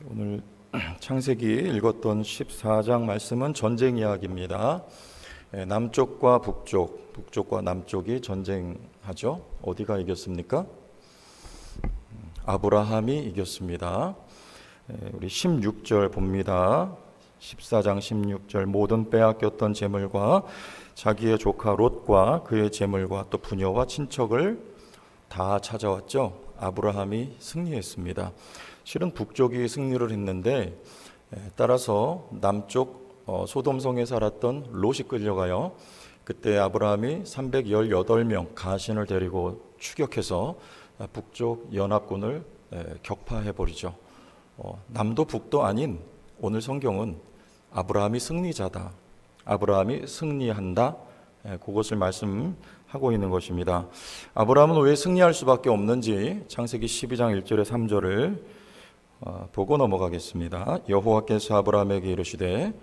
오늘 창세기 읽었던 14장 말씀은 전쟁 이야기입니다. 남쪽과 북쪽, 북쪽과 남쪽이 전쟁하죠. 어디가 이겼습니까? 아브라함이 이겼습니다. 우리 16절 봅니다. 14장 16절 모든 빼앗겼던 재물과 자기의 조카 롯과 그의 재물과 또 부녀와 친척을 다 찾아왔죠. 아브라함이 승리했습니다. 실은 북쪽이 승리를 했는데 따라서 남쪽 소돔성에 살았던 롯이 끌려가요. 그때 아브라함이 318명 가신을 데리고 추격해서 북쪽 연합군을 격파해버리죠. 남도 북도 아닌 오늘 성경은 아브라함이 승리자다, 아브라함이 승리한다, 그것을 말씀하고 있는 것입니다. 아브라함은 왜 승리할 수밖에 없는지 창세기 12장 1절에 3절을 보고 넘어가겠습니다. 여호와께서 아브라함에게 이르시되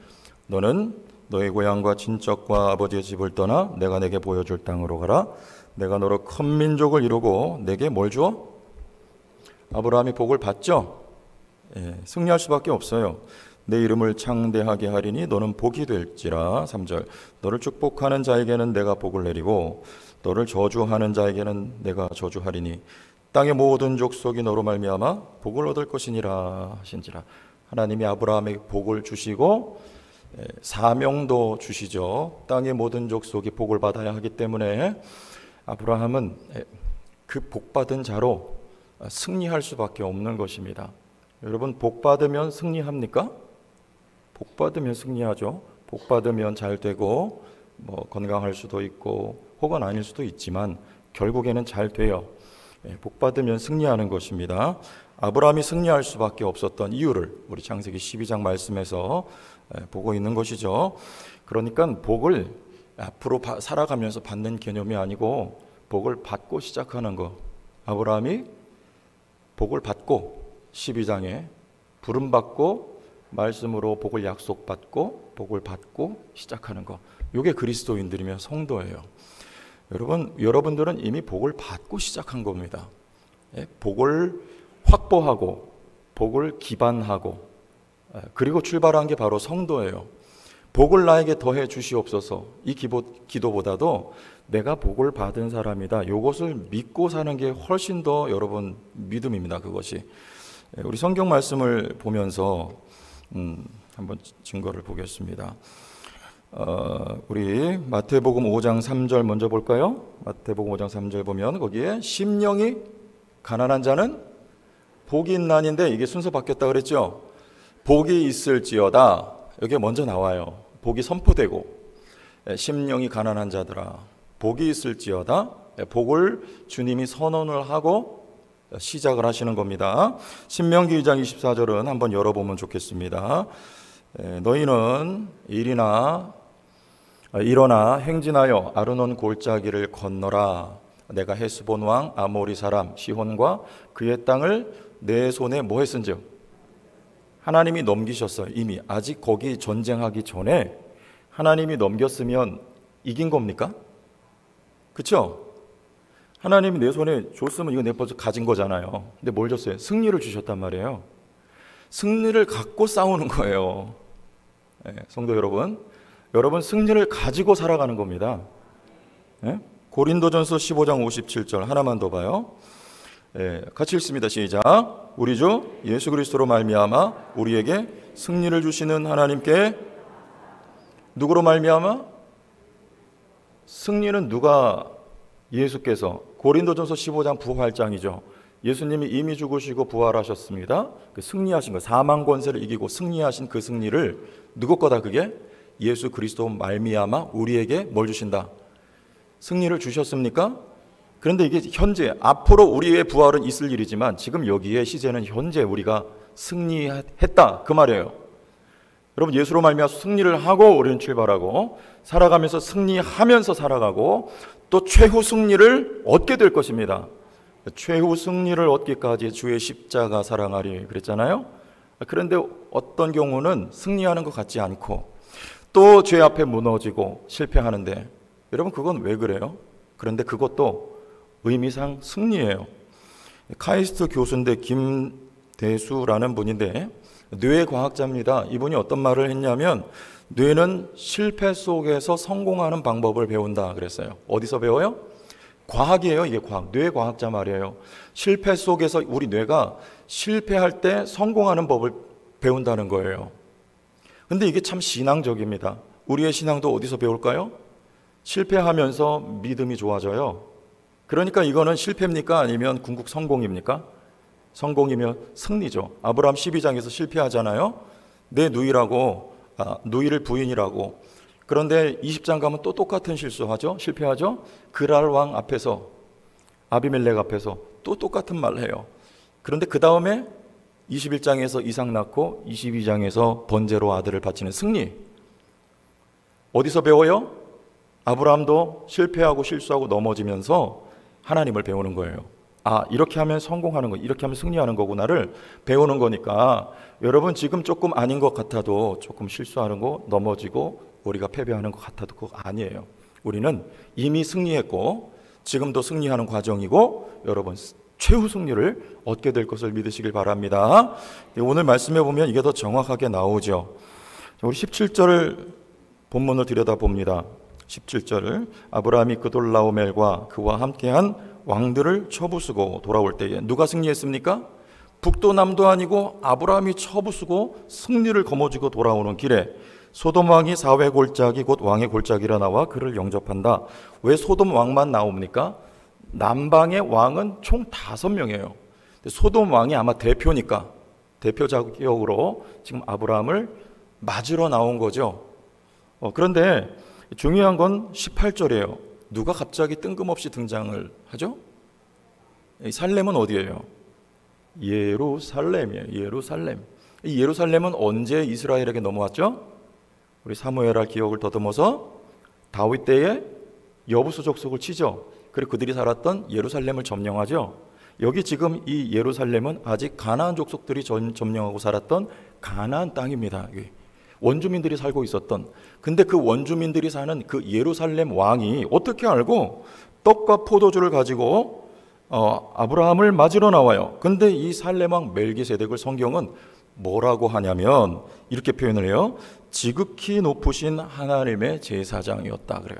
너는 너의 고향과 친척과 아버지의 집을 떠나 내가 내게 보여줄 땅으로 가라. 내가 너로 큰 민족을 이루고 내게 뭘 주어? 아브라함이 복을 받죠. 승리할 수밖에 없어요. 내 이름을 창대하게 하리니 너는 복이 될지라. 3절 너를 축복하는 자에게는 내가 복을 내리고 너를 저주하는 자에게는 내가 저주하리니 땅의 모든 족속이 너로 말미암아 복을 얻을 것이니라 하신지라. 하나님이 아브라함에게 복을 주시고 사명도 주시죠. 땅의 모든 족속이 복을 받아야 하기 때문에 아브라함은 그 복받은 자로 승리할 수밖에 없는 것입니다. 여러분, 복받으면 승리합니까? 복받으면 승리하죠. 복받으면 잘 되고 건강할 수도 있고 혹은 아닐 수도 있지만 결국에는 잘 돼요. 복받으면 승리하는 것입니다. 아브라함이 승리할 수밖에 없었던 이유를 우리 창세기 12장 말씀에서 보고 있는 것이죠. 그러니까 복을 앞으로 살아가면서 받는 개념이 아니고 복을 받고 시작하는 것. 아브라함이 복을 받고 12장에 부름받고 말씀으로 복을 약속받고 복을 받고 시작하는 것. 이게 그리스도인들이며 성도예요. 여러분들은 이미 복을 받고 시작한 겁니다. 복을 확보하고 복을 기반하고 그리고 출발한 게 바로 성도예요. 복을 나에게 더해 주시옵소서. 이 기도보다도 내가 복을 받은 사람이다, 이것을 믿고 사는 게 훨씬 더 여러분 믿음입니다. 그것이. 우리 성경 말씀을 보면서 한번 증거를 보겠습니다. 우리 마태복음 5장 3절 먼저 볼까요? 마태복음 5장 3절 보면 거기에 심령이 가난한 자는 복이 있나니인데 이게 순서 바뀌었다 그랬죠? 복이 있을지어다. 여기에 먼저 나와요. 복이 선포되고 심령이 가난한 자들아 복이 있을지어다. 복을 주님이 선언을 하고 시작을 하시는 겁니다. 신명기 2장 24절은 한번 열어보면 좋겠습니다. 너희는 일어나 행진하여 아르논 골짜기를 건너라. 내가 헤스본 왕 아모리 사람 시혼과 그의 땅을 내 손에 뭐 했은즉 하나님이 넘기셨어요. 이미 아직 거기 전쟁하기 전에 하나님이 넘겼으면 이긴 겁니까? 그렇죠? 하나님이 내 손에 줬으면 이거 내 벌써 가진 거잖아요. 근데 뭘 줬어요? 승리를 주셨단 말이에요. 승리를 갖고 싸우는 거예요. 성도 여러분 승리를 가지고 살아가는 겁니다. 고린도전서 15장 57절 하나만 더 봐요. 같이 읽습니다. 시작. 우리 주 예수 그리스도로 말미암아 우리에게 승리를 주시는 하나님께. 누구로 말미암아? 승리는 누가? 예수께서. 고린도전서 15장 부활장이죠. 예수님이 이미 죽으시고 부활하셨습니다. 그 승리하신 거, 사망 권세를 이기고 승리하신 그 승리를 누구 거다? 그게 예수 그리스도 말미암아 우리에게 뭘 주신다? 승리를 주셨습니까? 그런데 이게 현재, 앞으로 우리의 부활은 있을 일이지만 지금 여기에 시제는 현재 우리가 승리했다 그 말이에요. 여러분, 예수로 말미암아 승리를 하고 우리는 출발하고 살아가면서 승리하면서 살아가고 또 최후 승리를 얻게 될 것입니다. 최후 승리를 얻기까지 주의 십자가 사랑하리 그랬잖아요. 그런데 어떤 경우는 승리하는 것 같지 않고 또 죄 앞에 무너지고 실패하는데 여러분 그건 왜 그래요? 그런데 그것도 의미상 승리예요. 카이스트 교수인데 대수라는 분인데 뇌과학자입니다. 이분이 어떤 말을 했냐면 뇌는 실패 속에서 성공하는 방법을 배운다 그랬어요. 어디서 배워요? 과학이에요. 이게 과학. 뇌과학자 말이에요. 실패 속에서 우리 뇌가 실패할 때 성공하는 법을 배운다는 거예요. 근데 이게 참 신앙적입니다. 우리의 신앙도 어디서 배울까요? 실패하면서 믿음이 좋아져요. 그러니까 이거는 실패입니까? 아니면 궁극 성공입니까? 성공이면 승리죠. 아브라함 12장에서 실패하잖아요. 내 누이를 부인이라고. 그런데 20장 가면 또 똑같은 실수하죠. 실패하죠. 그랄 왕 앞에서, 아비멜렉 앞에서 또 똑같은 말을 해요. 그런데 그 다음에 21장에서 이삭 낳고 22장에서 번제로 아들을 바치는 승리. 어디서 배워요? 아브라함도 실패하고 실수하고 넘어지면서 하나님을 배우는 거예요. 아, 이렇게 하면 성공하는 거, 이렇게 하면 승리하는 거구나를 배우는 거니까 여러분 지금 조금 아닌 것 같아도 조금 실수하는 거, 넘어지고 우리가 패배하는 것 같아도 그거 아니에요. 우리는 이미 승리했고 지금도 승리하는 과정이고 여러분 최후 승리를 얻게 될 것을 믿으시길 바랍니다. 오늘 말씀해 보면 이게 더 정확하게 나오죠. 우리 17절을 본문을 들여다봅니다. 17절을 아브라함이 그돌라오멜과 그와 함께한 왕들을 쳐부수고 돌아올 때에 누가 승리했습니까? 북도 남도 아니고 아브라함이 쳐부수고 승리를 거머쥐고 돌아오는 길에 소돔 왕이 사회 골짜기 곧 왕의 골짜기라 나와 그를 영접한다. 왜 소돔 왕만 나옵니까? 남방의 왕은 총 5명이에요. 소돔 왕이 아마 대표니까 대표 자격으로 지금 아브라함을 맞으러 나온 거죠. 그런데 중요한 건 18절이에요. 누가 갑자기 뜬금없이 등장을 하죠? 이 살렘은 어디예요? 예루살렘이에요. 예루살렘. 이 예루살렘은 언제 이스라엘에게 넘어왔죠? 우리 사무엘할 기억을 더듬어서 다윗 때에 여부수 족속을 치죠. 그리고 그들이 살았던 예루살렘을 점령하죠. 여기 지금 이 예루살렘은 아직 가나안 족속들이 점령하고 살았던 가나안 땅입니다. 원주민들이 살고 있었던. 근데 그 원주민들이 사는 그 예루살렘 왕이 어떻게 알고 떡과 포도주를 가지고 아브라함을 맞으러 나와요. 근데 이 살렘 왕 멜기세덱을 성경은 뭐라고 하냐면 이렇게 표현을 해요. 지극히 높으신 하나님의 제사장이었다 그래요.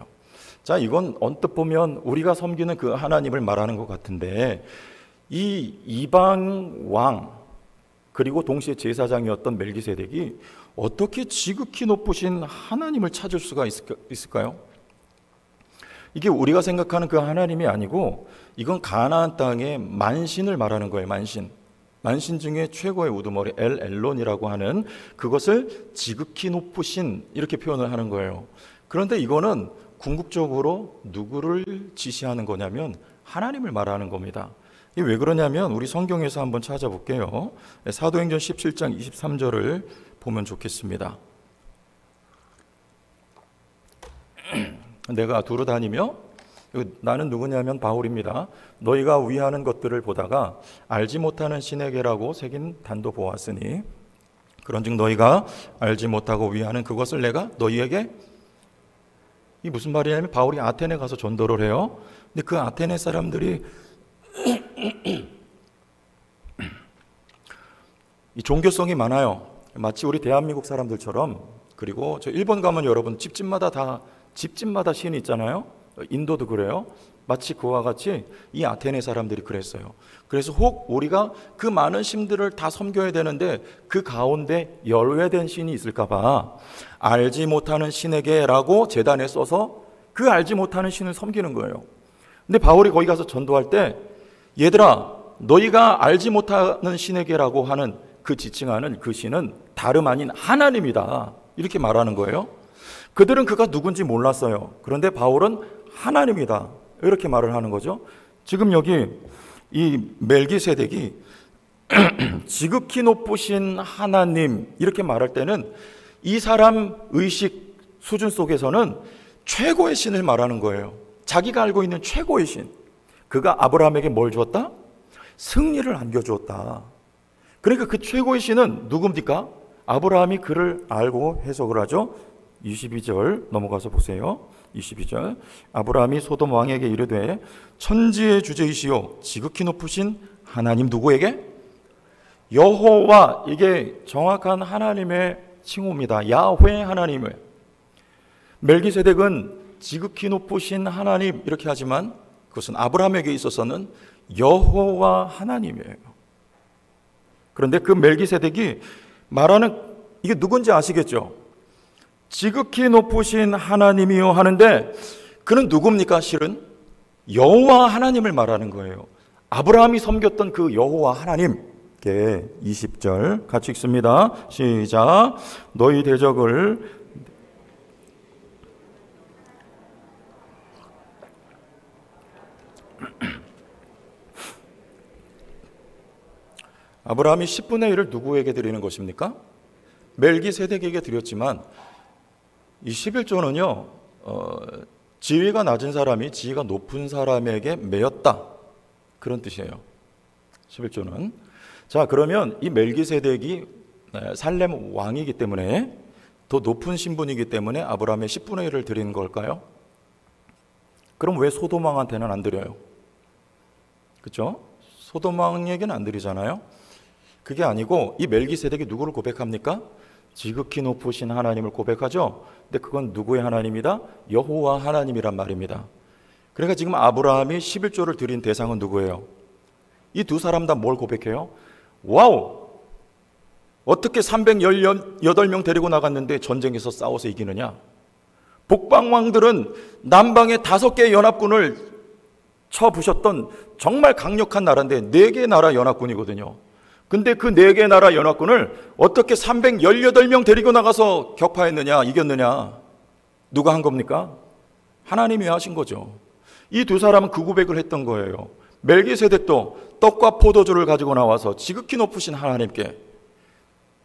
자, 이건 언뜻 보면 우리가 섬기는 그 하나님을 말하는 것 같은데 이 이방 왕 그리고 동시에 제사장이었던 멜기세덱이 어떻게 지극히 높으신 하나님을 찾을 수가 있을까요? 이게 우리가 생각하는 그 하나님이 아니고 이건 가나안 땅의 만신을 말하는 거예요. 만신 중에 최고의 우두머리 엘론이라고 하는 그것을 지극히 높으신 이렇게 표현을 하는 거예요. 그런데 이거는 궁극적으로 누구를 지시하는 거냐면 하나님을 말하는 겁니다. 이게 왜 그러냐면 우리 성경에서 한번 찾아볼게요. 사도행전 17장 23절을 보면 좋겠습니다. 내가 두루 다니며 나는 누구냐면 바울입니다. 너희가 위하는 것들을 보다가 알지 못하는 신에게라고 새긴 단도 보았으니 그런즉 너희가 알지 못하고 위하는 그것을 내가 너희에게 이 무슨 말이냐면 바울이 아테네 가서 전도를 해요. 근데 그 아테네 사람들이 이 종교성이 많아요. 마치 우리 대한민국 사람들처럼. 그리고 저 일본 가면 여러분 집집마다 신이 있잖아요. 인도도 그래요. 마치 그와 같이 이 아테네 사람들이 그랬어요. 그래서 혹 우리가 그 많은 신들을 다 섬겨야 되는데 그 가운데 열외된 신이 있을까 봐 알지 못하는 신에게라고 제단에 써서 그 알지 못하는 신을 섬기는 거예요. 근데 바울이 거기 가서 전도할 때 얘들아 너희가 알지 못하는 신에게라고 하는 그 지칭하는 그 신은 다름 아닌 하나님이다 이렇게 말하는 거예요. 그들은 그가 누군지 몰랐어요. 그런데 바울은 하나님이다 이렇게 말을 하는 거죠. 지금 여기 이 멜기세덱이 지극히 높으신 하나님 이렇게 말할 때는 이 사람 의식 수준 속에서는 최고의 신을 말하는 거예요. 자기가 알고 있는 최고의 신. 그가 아브라함에게 뭘 주었다? 승리를 안겨주었다. 그러니까 그 최고의 신은 누굽니까? 아브라함이 그를 알고 해석을 하죠. 22절 넘어가서 보세요. 22절 아브라함이 소돔 왕에게 이르되 천지의 주제이시오 지극히 높으신 하나님 누구에게? 여호와, 이게 정확한 하나님의 칭호입니다. 야훼 하나님을. 멜기세덱은 지극히 높으신 하나님 이렇게 하지만 그것은 아브라함에게 있어서는 여호와 하나님이에요. 그런데 그 멜기세덱이 말하는 이게 누군지 아시겠죠? 지극히 높으신 하나님이요 하는데 그는 누굽니까? 실은 여호와 하나님을 말하는 거예요. 아브라함이 섬겼던 그 여호와 하나님. 20절 같이 읽습니다. 시작. 너희 대적을 아브라함이 10분의 1을 누구에게 드리는 것입니까? 멜기세덱에게 드렸지만 이 11조는요 지위가 낮은 사람이 지위가 높은 사람에게 매였다, 그런 뜻이에요. 11조는. 자, 그러면 이 멜기세덱이 살렘 왕이기 때문에 더 높은 신분이기 때문에 아브라함의 10분의 1을 드리는 걸까요? 그럼 왜 소돔 왕한테는 안 드려요? 그렇죠? 소돔 왕에게는 안 드리잖아요. 그게 아니고 이 멜기세덱이 누구를 고백합니까? 지극히 높으신 하나님을 고백하죠. 근데 그건 누구의 하나님이다? 여호와 하나님이란 말입니다. 그러니까 지금 아브라함이 11조를 드린 대상은 누구예요? 이 두 사람 다 뭘 고백해요? 와우! 어떻게 318명 데리고 나갔는데 전쟁에서 싸워서 이기느냐? 북방왕들은 남방에 5개의 연합군을 쳐부셨던 정말 강력한 나라인데 4개의 나라 연합군이거든요. 근데 그 4개의 나라 연합군을 어떻게 318명 데리고 나가서 격파했느냐, 이겼느냐? 누가 한 겁니까? 하나님이 하신 거죠. 이 두 사람은 그 고백을 했던 거예요. 멜기세덱도 떡과 포도주를 가지고 나와서 지극히 높으신 하나님께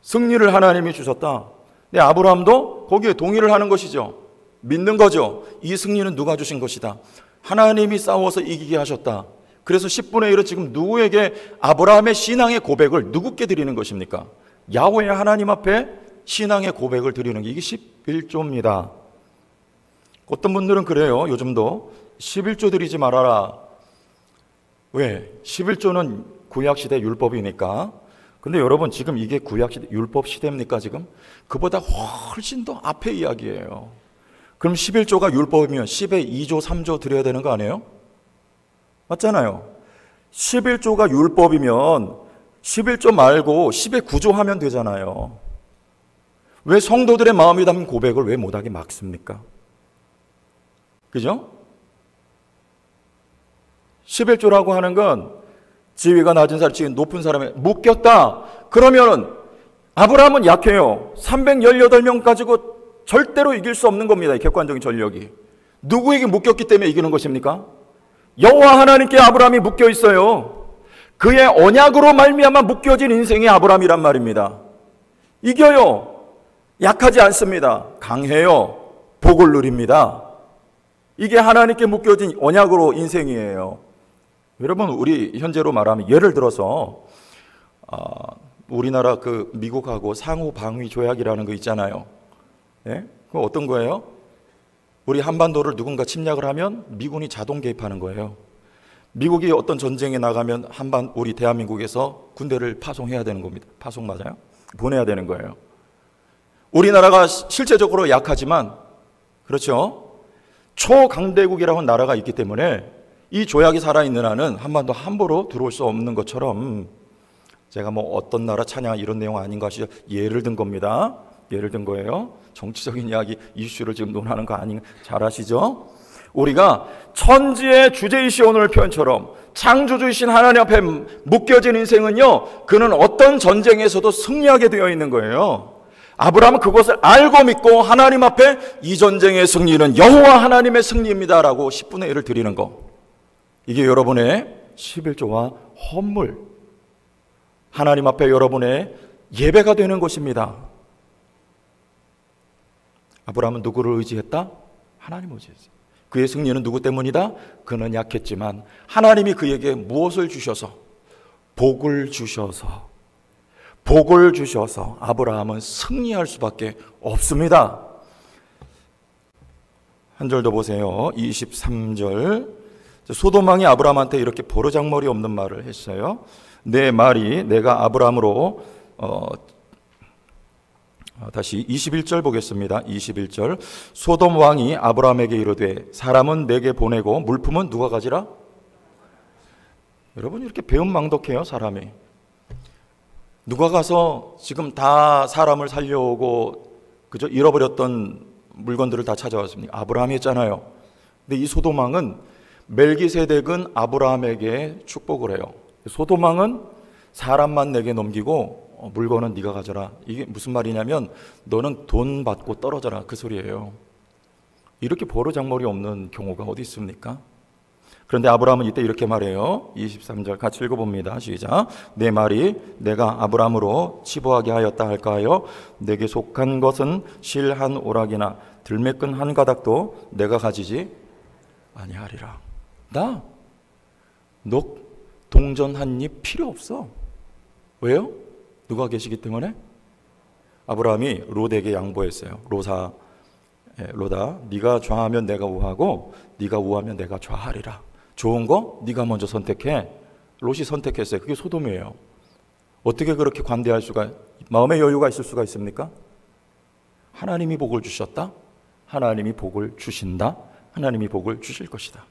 승리를 하나님이 주셨다. 근데 아브라함도 거기에 동의를 하는 것이죠. 믿는 거죠. 이 승리는 누가 주신 것이다. 하나님이 싸워서 이기게 하셨다. 그래서 10분의 1은 지금 누구에게 아브라함의 신앙의 고백을 누구께 드리는 것입니까? 야훼 하나님 앞에 신앙의 고백을 드리는 게 이게 11조입니다. 어떤 분들은 그래요. 요즘도 11조 드리지 말아라. 왜? 11조는 구약시대 율법이니까. 근데 여러분 지금 이게 구약시대 율법 시대입니까 지금? 그보다 훨씬 더 앞의 이야기예요. 그럼 11조가 율법이면 10에 2조 3조 드려야 되는 거 아니에요? 맞잖아요. 11조가 율법이면 11조 말고 10에 9조 하면 되잖아요. 왜 성도들의 마음이 담긴 고백을 왜 못하게 막습니까? 그죠? 11조라고 하는 건 지위가 낮은 사람, 지위 높은 사람에 묶였다. 그러면 아브라함은 약해요. 318명 가지고 절대로 이길 수 없는 겁니다. 이 객관적인 전력이. 누구에게 묶였기 때문에 이기는 것입니까? 여호와 하나님께 아브라함이 묶여 있어요. 그의 언약으로 말미암아 묶여진 인생이 아브라함이란 말입니다. 이겨요. 약하지 않습니다. 강해요. 복을 누립니다. 이게 하나님께 묶여진 언약으로 인생이에요. 여러분, 우리 현재로 말하면 예를 들어서 우리나라 그 미국하고 상호 방위 조약이라는 거 있잖아요. 예? 그거 어떤 거예요? 우리 한반도를 누군가 침략을 하면 미군이 자동 개입하는 거예요. 미국이 어떤 전쟁에 나가면 우리 대한민국에서 군대를 파송해야 되는 겁니다. 파송 맞아요? 보내야 되는 거예요. 우리나라가 실제적으로 약하지만, 그렇죠? 초강대국이라는 나라가 있기 때문에 이 조약이 살아있는 한은 한반도 함부로 들어올 수 없는 것처럼, 제가 뭐 어떤 나라 찬양 이런 내용 아닌가 하시죠? 예를 든 겁니다. 예를 든 거예요. 정치적인 이야기, 이슈를 지금 논하는 거 아닌가 잘 아시죠? 우리가 천지의 주제이시 오늘 표현처럼 창조주이신 하나님 앞에 묶여진 인생은요, 그는 어떤 전쟁에서도 승리하게 되어 있는 거예요. 아브라함은 그것을 알고 믿고 하나님 앞에 이 전쟁의 승리는 여호와 하나님의 승리입니다라고 10분의 1을 드리는 거. 이게 여러분의 11조와 헌물, 하나님 앞에 여러분의 예배가 되는 것입니다. 아브라함은 누구를 의지했다? 하나님을 의지했어요. 그의 승리는 누구 때문이다? 그는 약했지만 하나님이 그에게 무엇을 주셔서? 복을 주셔서 아브라함은 승리할 수밖에 없습니다. 한 절 더 보세요. 23절. 소돔 왕이 아브라함한테 이렇게 버르장머리 없는 말을 했어요. 내 말이 내가 아브라함으로 다시 21절 보겠습니다. 21절. 소돔 왕이 아브라함에게 이르되 사람은 내게 보내고 물품은 누가 가지라? 여러분 이렇게 배은망덕해요 사람이. 누가 가서 지금 다 사람을 살려오고 그저 잃어버렸던 물건들을 다 찾아왔습니까? 아브라함이 했잖아요. 근데 이 소돔 왕은 멜기세덱은 아브라함에게 축복을 해요. 소돔 왕은 사람만 내게 넘기고 물건은 네가 가져라. 이게 무슨 말이냐면 너는 돈 받고 떨어져라 그 소리예요. 이렇게 버르장머리 없는 경우가 어디 있습니까? 그런데 아브라함은 이때 이렇게 말해요. 23절 같이 읽어봅니다. 시작. 내 말이 내가 아브라함으로 치부하게 하였다 할까하여 내게 속한 것은 실 한 오락이나 들매끈 한 가닥도 내가 가지지 아니하리라. 너 동전 한 입 필요 없어. 왜요? 누가 계시기 때문에? 아브라함이 롯에게 양보했어요. 롯아, 네가 좌하면 내가 우하고 네가 우하면 내가 좌하리라. 좋은 거 네가 먼저 선택해. 롯이 선택했어요. 그게 소돔이에요. 어떻게 그렇게 관대할 수가, 마음의 여유가 있을 수가 있습니까? 하나님이 복을 주셨다. 하나님이 복을 주신다. 하나님이 복을 주실 것이다.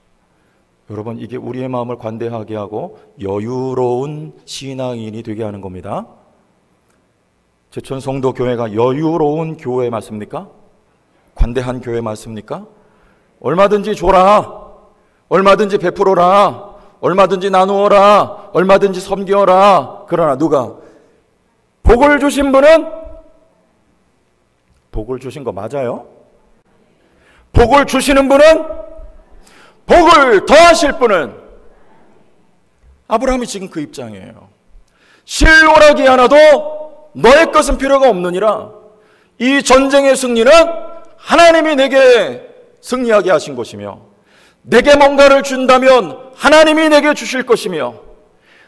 여러분 이게 우리의 마음을 관대하게 하고 여유로운 신앙인이 되게 하는 겁니다. 제천 성도 교회가 여유로운 교회 맞습니까? 관대한 교회 맞습니까? 얼마든지 줘라. 얼마든지 베풀어라. 얼마든지 나누어라. 얼마든지 섬겨라. 그러나 누가? 복을 주신 분은 복을 주신 거 맞아요? 복을 주시는 분은 복을 더하실 분은 아브라함이 지금 그 입장이에요. 실오라기 하나도 너의 것은 필요가 없느니라. 이 전쟁의 승리는 하나님이 내게 승리하게 하신 것이며 내게 뭔가를 준다면 하나님이 내게 주실 것이며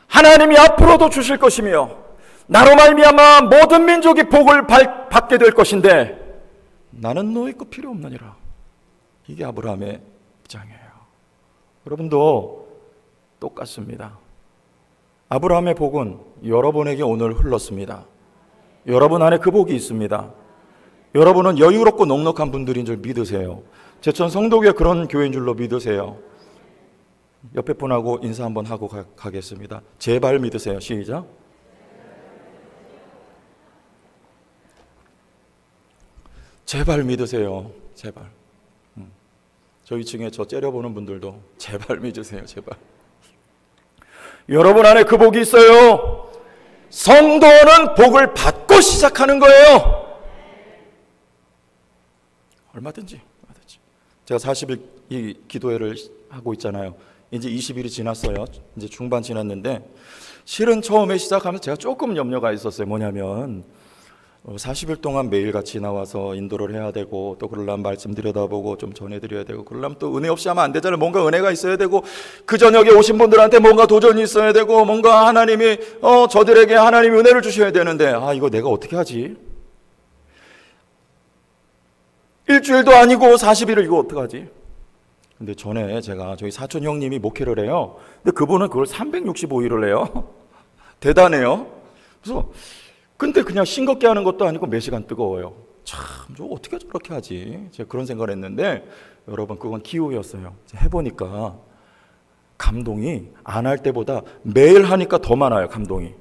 하나님이 앞으로도 주실 것이며 나로 말미암아 모든 민족이 복을 받게 될 것인데 나는 너의 것 필요 없느니라. 이게 아브라함의 입장이에요. 여러분도 똑같습니다. 아브라함의 복은 여러분에게 오늘 흘렀습니다. 여러분 안에 그 복이 있습니다. 여러분은 여유롭고 넉넉한 분들인 줄 믿으세요. 제천 성도교회 그런 교회인 줄로 믿으세요. 옆에 분하고 인사 한번 하고 가겠습니다. 제발 믿으세요. 시작. 제발 믿으세요. 제발. 저희 층에 저 째려보는 분들도 제발 믿으세요. 제발. 여러분 안에 그 복이 있어요. 성도는 복을 받고 시작하는 거예요. 얼마든지. 제가 40일 이 기도회를 하고 있잖아요. 이제 20일이 지났어요. 이제 중반 지났는데 실은 처음에 시작하면서 제가 조금 염려가 있었어요. 뭐냐면 40일 동안 매일같이 나와서 인도를 해야 되고 또 그러려면 말씀 들여다보고 좀 전해드려야 되고 그러려면 또 은혜 없이 하면 안 되잖아요. 뭔가 은혜가 있어야 되고 그 저녁에 오신 분들한테 뭔가 도전이 있어야 되고 뭔가 하나님이 저들에게 하나님이 은혜를 주셔야 되는데 이거 내가 어떻게 하지? 일주일도 아니고 40일을 이거 어떡하지? 근데 전에 제가 저희 사촌 형님이 목회를 해요. 근데 그분은 그걸 365일을 해요. 대단해요. 그래서 근데 그냥 싱겁게 하는 것도 아니고 몇 시간 뜨거워요. 참, 저 어떻게 저렇게 하지? 제가 그런 생각을 했는데 여러분 그건 기호였어요. 해보니까 감동이 안 할 때보다 매일 하니까 더 많아요. 감동이.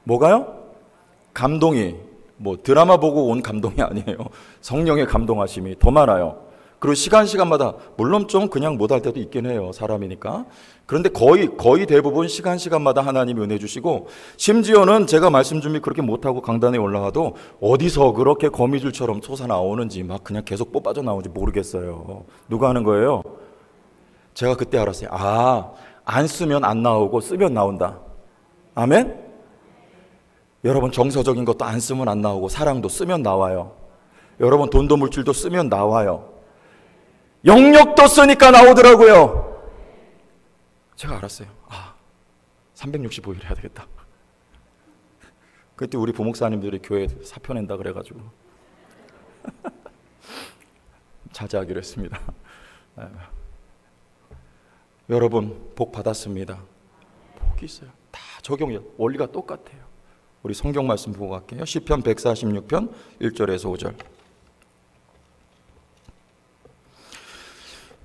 뭐가요? 감동이 뭐 드라마 보고 온 감동이 아니에요. 성령의 감동하심이 더 많아요. 그리고 시간마다 물론 좀 그냥 못할 때도 있긴 해요. 사람이니까. 그런데 거의 대부분 시간마다 하나님이 은혜 주시고 심지어는 제가 말씀 준비 그렇게 못하고 강단에 올라가도 어디서 그렇게 거미줄처럼 솟아나오는지 막 그냥 계속 뽑아져 나오는지 모르겠어요. 누가 하는 거예요? 제가 그때 알았어요. 안 쓰면 안 나오고 쓰면 나온다. 아멘? 여러분 정서적인 것도 안 쓰면 안 나오고 사랑도 쓰면 나와요. 여러분 돈도 물질도 쓰면 나와요. 영역도 쓰니까 나오더라고요. 제가 알았어요. 365일 해야 되겠다. 그때 우리 부목사님들이 교회 사표 낸다 그래가지고 자제하기로 했습니다. 여러분 복 받았습니다. 복이 있어요. 다 적용해요. 원리가 똑같아요. 우리 성경 말씀 보고 갈게요. 시편 146편 1절에서 5절.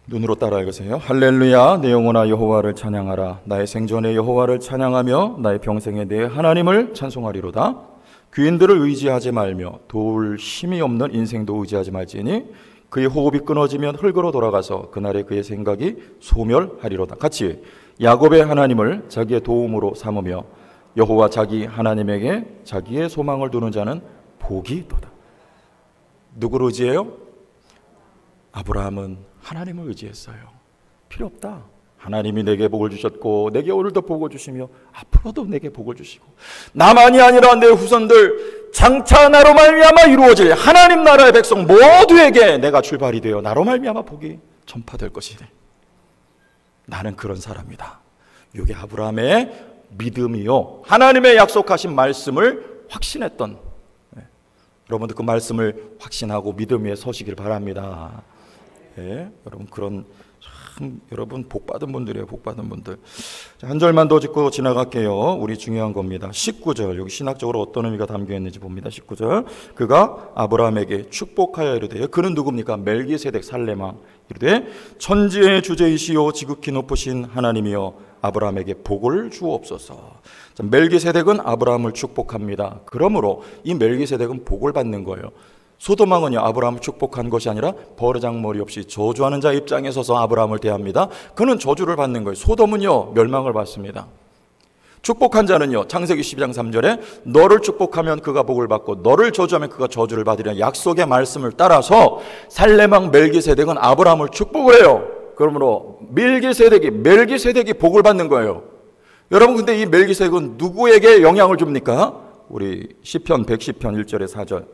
눈으로 따라 읽으세요. 할렐루야, 내 영혼아 여호와를 찬양하라. 나의 생전에 여호와를 찬양하며 나의 평생에 내 하나님을 찬송하리로다. 귀인들을 의지하지 말며 도울 힘이 없는 인생도 의지하지 말지니 그의 호흡이 끊어지면 흙으로 돌아가서 그날에 그의 생각이 소멸하리로다. 같이 야곱의 하나님을 자기의 도움으로 삼으며 여호와 자기 하나님에게 자기의 소망을 두는 자는 복이 있도다. 누구를 의지해요? 아브라함은 하나님을 의지했어요. 필요 없다. 하나님이 내게 복을 주셨고 내게 오늘도 복을 주시며 앞으로도 내게 복을 주시고 나만이 아니라 내 후손들 장차 나로 말미암아 이루어질 하나님 나라의 백성 모두에게 내가 출발이 되어 나로 말미암아 복이 전파될 것이니 나는 그런 사람이다. 이게 아브라함의 믿음이요, 하나님의 약속하신 말씀을 확신했던, 여러분들 그 말씀을 확신하고 믿음 위에 서시길 바랍니다. 여러분 그런 참 여러분 복받은 분들이에요. 복받은 분들. 한 절만 더 짚고 지나갈게요. 우리 중요한 겁니다. 19절, 여기 신학적으로 어떤 의미가 담겨 있는지 봅니다. 19절, 그가 아브라함에게 축복하여 이르되, 그는 누굽니까? 멜기세덱 살레망. 이르되 천지의 주제이시오 지극히 높으신 하나님이여 아브라함에게 복을 주옵소서. 멜기세덱은 아브라함을 축복합니다. 그러므로 이 멜기세덱은 복을 받는 거예요. 소돔왕은요, 아브라함을 축복한 것이 아니라 버르장머리 없이 저주하는 자 입장에 서서 아브라함을 대합니다. 그는 저주를 받는 거예요. 소돔은요, 멸망을 받습니다. 축복한 자는요, 창세기 12장 3절에 너를 축복하면 그가 복을 받고 너를 저주하면 그가 저주를 받으리라는 약속의 말씀을 따라서 살레망 멜기세덱은 아브라함을 축복을 해요. 그러므로 멜기세덱이 복을 받는 거예요. 여러분, 근데 이 멜기세덱은 누구에게 영향을 줍니까? 우리 시편 110편 1절에 4절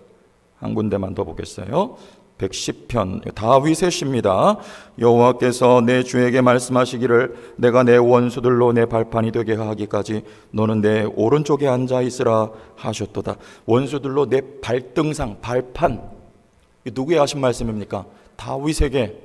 한 군데만 더 보겠어요. 110편 다윗의 시입니다. 여호와께서 내 주에게 말씀하시기를 내가 내 원수들로 내 발판이 되게 하기까지 너는 내 오른쪽에 앉아 있으라 하셨도다. 원수들로 내 발등상, 발판, 누구의 하신 말씀입니까? 다윗에게.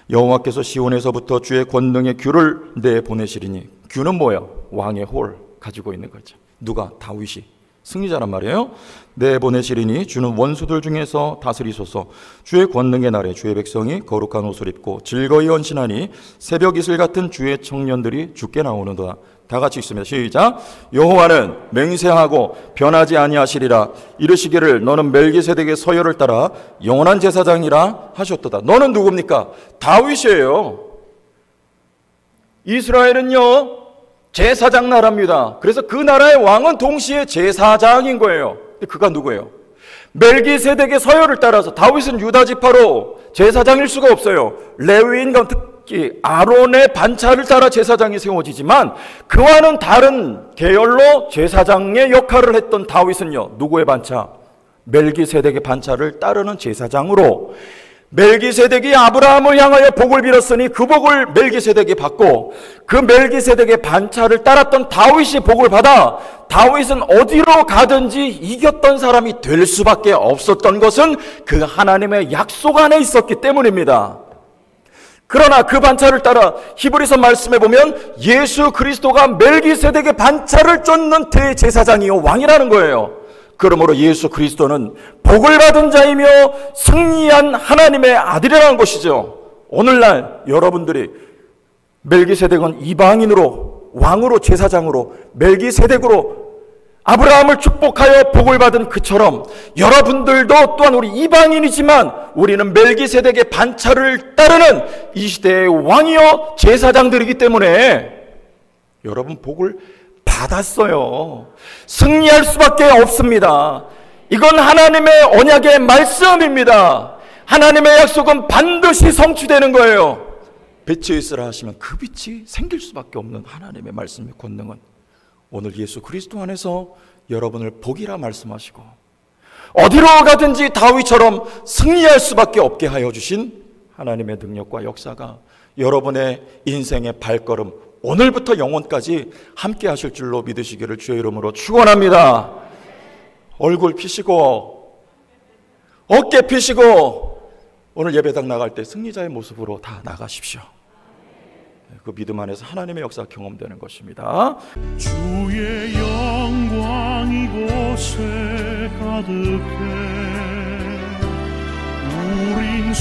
여호와께서 시온에서부터 주의 권능의 규를 내보내시리니, 규는 뭐예요? 왕의 홀 가지고 있는 거죠. 누가? 다윗이 승리자란 말이에요. 내보내시리니 주는 원수들 중에서 다스리소서. 주의 권능의 날에 주의 백성이 거룩한 옷을 입고 즐거이 헌신하니 새벽 이슬 같은 주의 청년들이 주께 나오는도다. 다 같이 읽습니다. 시작. 여호와는 맹세하고 변하지 아니하시리라. 이르시기를 너는 멜기세덱의 서열을 따라 영원한 제사장이라 하셨도다. 너는 누굽니까? 다윗이에요. 이스라엘은요, 제사장 나라입니다. 그래서 그 나라의 왕은 동시에 제사장인 거예요. 그가 누구예요? 멜기세덱의 서열을 따라서 다윗은 유다 지파로 제사장일 수가 없어요. 레위인 가운데 특히 아론의 반차를 따라 제사장이 세워지지만 그와는 다른 계열로 제사장의 역할을 했던 다윗은요, 누구의 반차? 멜기세덱의 반차를 따르는 제사장으로, 멜기세덱이 아브라함을 향하여 복을 빌었으니 그 복을 멜기세덱이 받고 그 멜기세덱의 반차를 따랐던 다윗이 복을 받아 다윗은 어디로 가든지 이겼던 사람이 될 수밖에 없었던 것은 그 하나님의 약속 안에 있었기 때문입니다. 그러나 그 반차를 따라 히브리서 말씀에 보면 예수 그리스도가 멜기세덱의 반차를 쫓는 대제사장이요 왕이라는 거예요. 그러므로 예수 그리스도는 복을 받은 자이며 승리한 하나님의 아들이라는 것이죠. 오늘날 여러분들이 멜기세덱은 이방인으로, 왕으로, 제사장으로, 멜기세덱으로 아브라함을 축복하여 복을 받은 그처럼 여러분들도 또한 우리 이방인이지만 우리는 멜기세덱의 반차를 따르는 이 시대의 왕이요 제사장들이기 때문에 여러분 복을 받았어요. 승리할 수밖에 없습니다. 이건 하나님의 언약의 말씀입니다. 하나님의 약속은 반드시 성취되는 거예요. 빛이 있으라 하시면 그 빛이 생길 수밖에 없는 하나님의 말씀의 권능은 오늘 예수 그리스도 안에서 여러분을 복이라 말씀하시고 어디로 가든지 다윗처럼 승리할 수밖에 없게 하여 주신 하나님의 능력과 역사가 여러분의 인생의 발걸음 오늘부터 영원까지 함께 하실 줄로 믿으시기를 주의 이름으로 축원합니다. 얼굴 피시고 어깨 피시고 오늘 예배당 나갈 때 승리자의 모습으로 다 나가십시오. 그 믿음 안에서 하나님의 역사 경험되는 것입니다. 주의 영광 이곳에 가득해 우린